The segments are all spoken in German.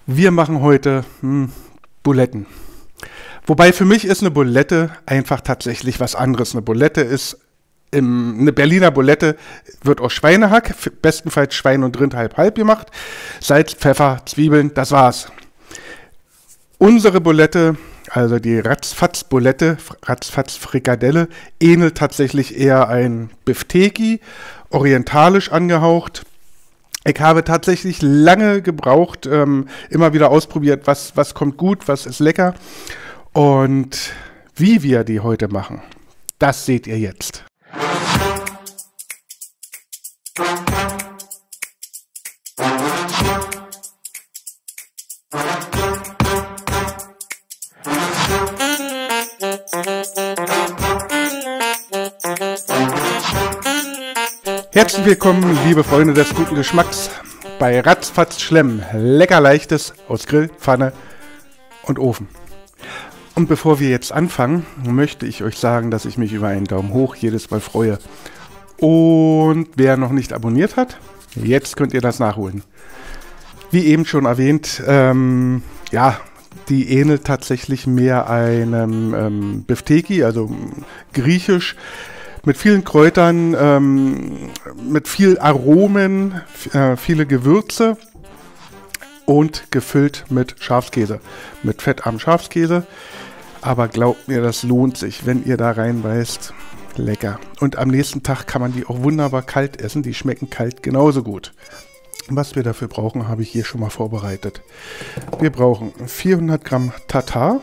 Wir machen heute Buletten. Wobei für mich ist eine Bulette einfach tatsächlich was anderes. Eine Bulette ist, eine Berliner Bulette wird aus Schweinehack, bestenfalls Schwein und Rind halb gemacht. Salz, Pfeffer, Zwiebeln, das war's. Unsere Bulette, also die Ratzfatz-Bulette, Ratzfatz-Frikadelle, ähnelt tatsächlich eher ein Bifteki, orientalisch angehaucht. Ich habe tatsächlich lange gebraucht, immer wieder ausprobiert, was kommt gut, was ist lecker. Und wie wir die heute machen, das seht ihr jetzt. Herzlich willkommen, liebe Freunde des guten Geschmacks, bei Ratzfatz Schlemm. Lecker Leichtes aus Grill, Pfanne und Ofen. Und bevor wir jetzt anfangen, möchte ich euch sagen, dass ich mich über einen Daumen hoch jedes Mal freue. Und wer noch nicht abonniert hat, jetzt könnt ihr das nachholen. Wie eben schon erwähnt, ja, die ähnelt tatsächlich mehr einem Bifteki, also griechisch, mit vielen Kräutern, mit viel Aromen, viele Gewürze und gefüllt mit Schafskäse, mit fettarmem Schafskäse. Aber glaubt mir, das lohnt sich, wenn ihr da reinbeißt. Lecker. Und am nächsten Tag kann man die auch wunderbar kalt essen. Die schmecken kalt genauso gut. Was wir dafür brauchen, habe ich hier schon mal vorbereitet. Wir brauchen 400 Gramm Tatar.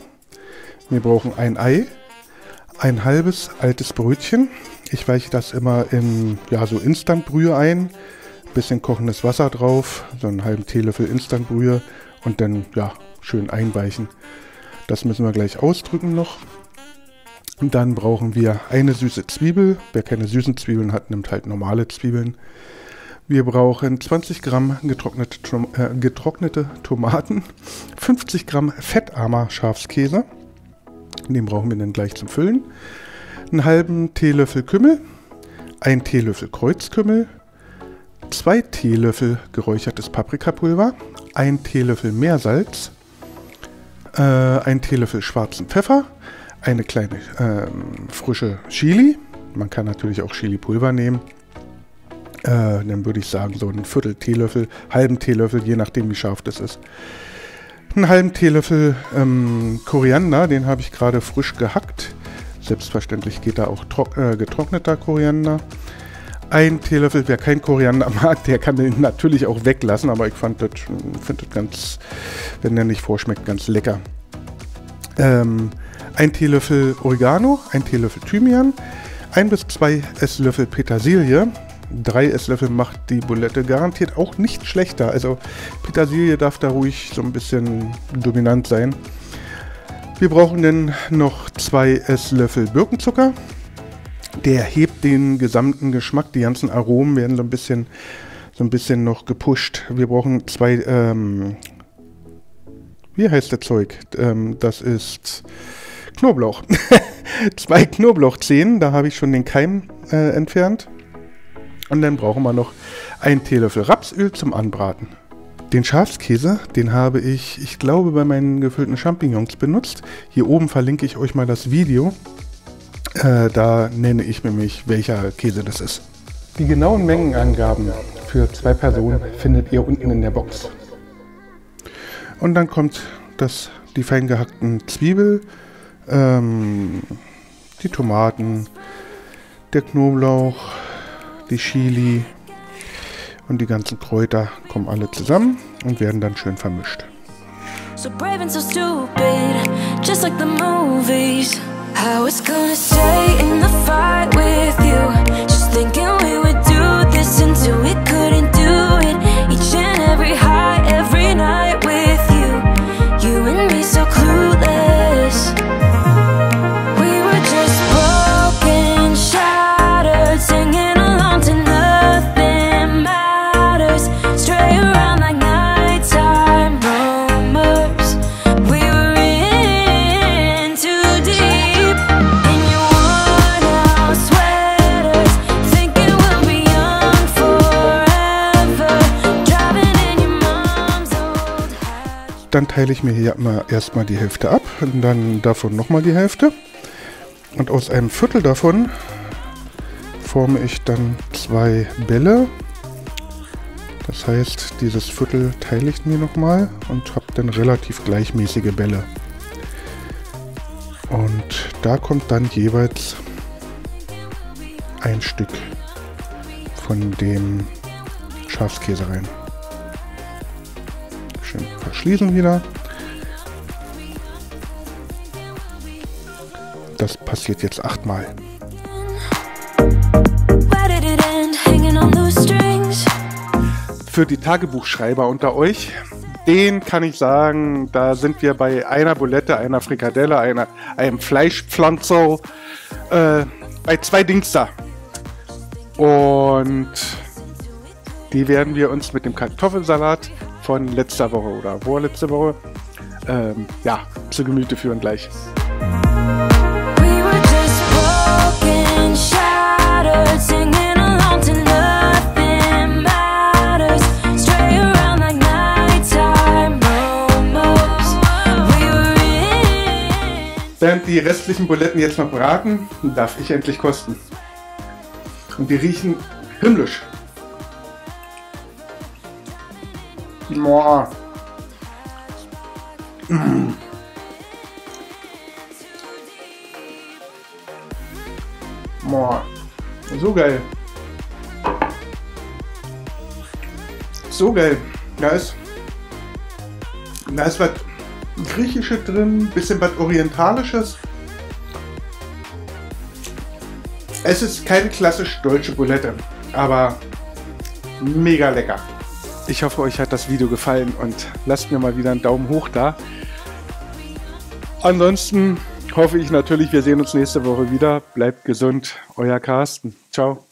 Wir brauchen ein Ei. Ein halbes altes Brötchen. Ich weiche das immer in so Instantbrühe ein. Bisschen kochendes Wasser drauf. So einen halben Teelöffel Instantbrühe. Und dann schön einweichen. Das müssen wir gleich ausdrücken noch. Und dann brauchen wir eine süße Zwiebel. Wer keine süßen Zwiebeln hat, nimmt halt normale Zwiebeln. Wir brauchen 20 Gramm getrocknete Tomaten. 50 Gramm fettarmer Schafskäse. Den brauchen wir dann gleich zum Füllen. Einen halben Teelöffel Kümmel. 1 Teelöffel Kreuzkümmel. 2 Teelöffel geräuchertes Paprikapulver. 1 Teelöffel Meersalz. 1 Teelöffel schwarzen Pfeffer, eine kleine frische Chili. Man kann natürlich auch Chili-Pulver nehmen. Dann würde ich sagen, so einen Viertel Teelöffel, halben Teelöffel, je nachdem wie scharf das ist. Einen halben Teelöffel Koriander, den habe ich gerade frisch gehackt. Selbstverständlich geht da auch getrockneter Koriander. 1 Teelöffel, wer kein Koriander mag, der kann den natürlich auch weglassen, aber ich finde das ganz, wenn der nicht vorschmeckt, ganz lecker. 1 Teelöffel Oregano, 1 Teelöffel Thymian, 1 bis 2 Esslöffel Petersilie. 3 Esslöffel macht die Bulette garantiert auch nicht schlechter. Also Petersilie darf da ruhig so ein bisschen dominant sein. Wir brauchen dann noch 2 Esslöffel Birkenzucker. Der hebt den gesamten Geschmack, die ganzen Aromen werden so ein bisschen noch gepusht. Wir brauchen 2, wie heißt das Zeug? Das ist Knoblauch. 2 Knoblauchzehen, da habe ich schon den Keim entfernt. Und dann brauchen wir noch 1 Teelöffel Rapsöl zum Anbraten. Den Schafskäse, den habe ich glaube, bei meinen gefüllten Champignons benutzt. Hier oben verlinke ich euch mal das Video. Da nenne ich nämlich, welcher Käse das ist. Die genauen Mengenangaben für 2 Personen findet ihr unten in der Box. Und dann kommt die fein gehackten Zwiebel, die Tomaten, der Knoblauch, die Chili und die ganzen Kräuter kommen alle zusammen und werden dann schön vermischt. So brave and so stupid, just like the movies. I was gonna stay in the fight with you, just thinking we would do this until we couldn't do it. Each and every high, every night with you, you and me so clueless. We were just broken, shattered, singing along to nothing matters. Stray around like nighttime rumors. We were in too deep. In your worn out sweaters, thinking we'll be young forever. dann teile ich mir hier immer erstmal die Hälfte ab und dann davon nochmal die Hälfte. Und aus einem Viertel davon forme ich dann 2 Bälle. Das heißt, dieses Viertel teile ich mir nochmal und habe dann relativ gleichmäßige Bälle. Und da kommt dann jeweils ein Stück von dem Schafskäse rein. Schön verschließen wieder. Das passiert jetzt 8 Mal. Für die Tagebuchschreiber unter euch, den kann ich sagen, da sind wir bei einer Bulette, einer Frikadelle, einem Fleischpflanzer, bei 2 Dings da. Und die werden wir uns mit dem Kartoffelsalat von letzter Woche oder vorletzte Woche ja, zu Gemüte führen gleich. Während die restlichen Buletten jetzt noch braten, darf ich endlich kosten. Und die riechen himmlisch. Boah. Mm. Boah. So geil. So geil. Da ist was Griechisches drin, bisschen was Orientalisches. Es ist keine klassisch deutsche Bulette, aber mega lecker. Ich hoffe, euch hat das Video gefallen und lasst mir mal wieder einen Daumen hoch da. Ansonsten hoffe ich natürlich, wir sehen uns nächste Woche wieder. Bleibt gesund, euer Carsten. Ciao.